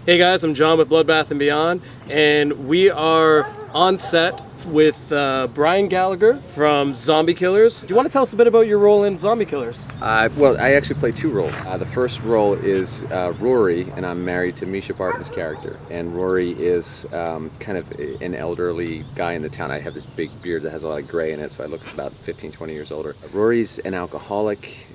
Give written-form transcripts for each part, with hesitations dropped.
Hey guys, I'm John with Bloodbath and Beyond, and we are on set with Brian Gallagher from Zombie Killers. Do you want to tell us a bit about your role in Zombie Killers? Well, I actually play two roles. The first role is Rory, and I'm married to Misha Barton's character. And Rory is kind of an elderly guy in the town. I have this big beard that has a lot of gray in it, so I look about 15, 20 years older. Rory's an alcoholic,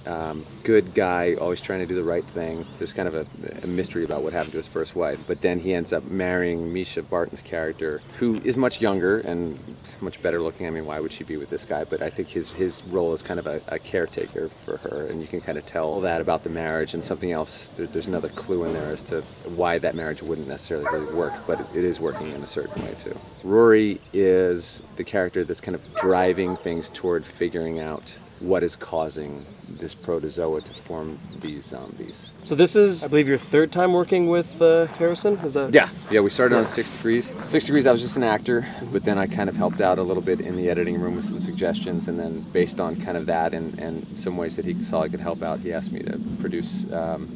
good guy, always trying to do the right thing. There's kind of a mystery about what happened to his first wife. But then he ends up marrying Misha Barton's character, who is much younger and much better looking. I mean, why would she be with this guy? But I think his role is kind of a caretaker for her, and you can kind of tell that about the marriage. And something else, there's another clue in there as to why that marriage wouldn't necessarily really work, but it is working in a certain way too. Rory is the character that's kind of driving things toward figuring out what is causing this protozoa to form these zombies. So this is, I believe, your third time working with Harrison? Is that? Yeah, we started on 6 Degrees. 6 Degrees, I was just an actor, but then I kind of helped out a little bit in the editing room with some suggestions, and then based on kind of that and some ways that he saw I could help out, he asked me to produce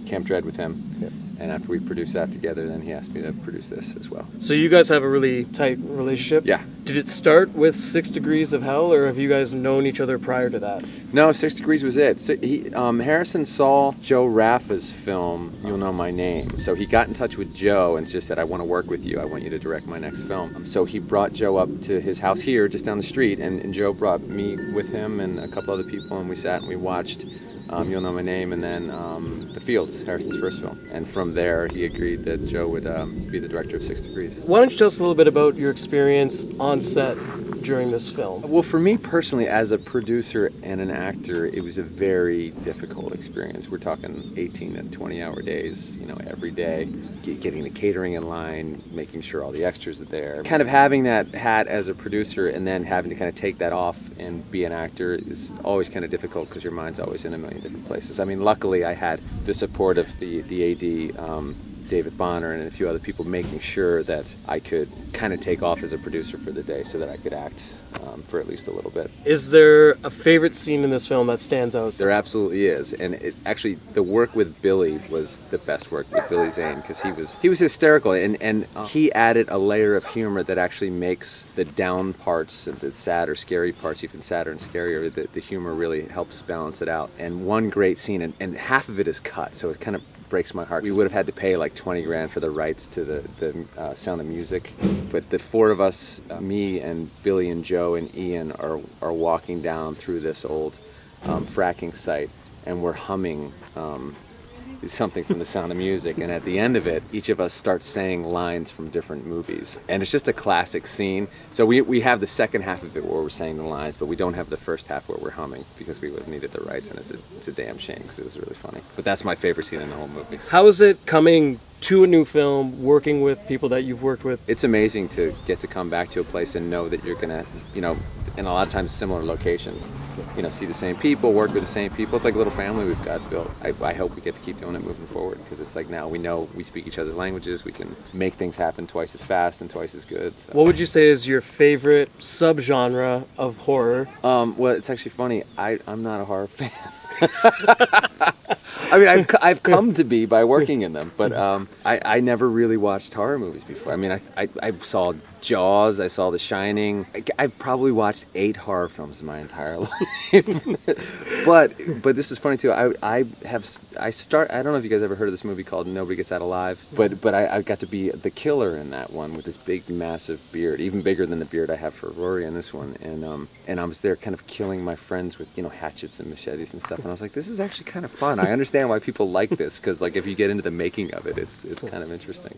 Camp Dread with him. Yep. And after we produced that together, then he asked me to produce this as well. So you guys have a really tight relationship? Yeah. Did it start with 6 Degrees of Hell, or have you guys known each other prior to that? No, 6 Degrees was it. So Harrison saw Joe Raffa's film, You'll Know My Name. So he got in touch with Joe and just said, I want to work with you. I want you to direct my next film. So he brought Joe up to his house here, just down the street, and Joe brought me with him and a couple other people, and we sat and we watched You'll Know My Name, and then The Fields, Harrison's first film. And from there, he agreed that Joe would be the director of 6 Degrees. Why don't you tell us a little bit about your experience on set during this film? Well, for me personally, as a producer and an actor, it was a very difficult experience. We're talking 18 and 20-hour days, every day, getting the catering in line, making sure all the extras are there. Kind of having that hat as a producer and then having to kind of take that off and be an actor is always kind of difficult because your mind's always in a million different places. I mean, luckily I had the support of the AD, David Bonner, and a few other people making sure that I could kind of take off as a producer for the day so that I could act for at least a little bit. Is there a favorite scene in this film that stands out? There absolutely is, and actually the work with Billy was the best work with Billy Zane, because he was hysterical, and he added a layer of humor that actually makes the down parts, the sad or scary parts, even sadder and scarier. The humor really helps balance it out. And one great scene, and half of it is cut, so it kind of breaks my heart. We would have had to pay like 20 grand for the rights to the Sound of Music, but the four of us, me and Billy and Joe and Ian, are walking down through this old fracking site, and we're humming something from the Sound of Music, and at the end of it, each of us starts saying lines from different movies, and it's just a classic scene. So we have the second half of it where we're saying the lines, but we don't have the first half where we're humming, because we would have needed the rights, and it's a damn shame because it was really funny. But that's my favorite scene in the whole movie. How is it coming to a new film, working with people that you've worked with? It's amazing to get to come back to a place and know that you're gonna, in a lot of times similar locations, see the same people, work with the same people. It's like a little family we've got built. I hope we get to keep doing it moving forward, because it's like now we know we speak each other's languages, we can make things happen twice as fast and twice as good. So. What would you say is your favorite subgenre of horror? Well, it's actually funny. I'm not a horror fan. I mean, I've come to be by working in them, but I never really watched horror movies before. I mean, I saw Jaws, I saw The Shining. I've probably watched 8 horror films in my entire life. but this is funny too. I don't know if you guys ever heard of this movie called Nobody Gets Out Alive, but I got to be the killer in that one with this big, massive beard, even bigger than the beard I have for Rory in this one, and I was there kind of killing my friends with hatchets and machetes and stuff, and I was like, this is actually kind of fun. I understand why people like this, because like if you get into the making of it, it's kind of interesting.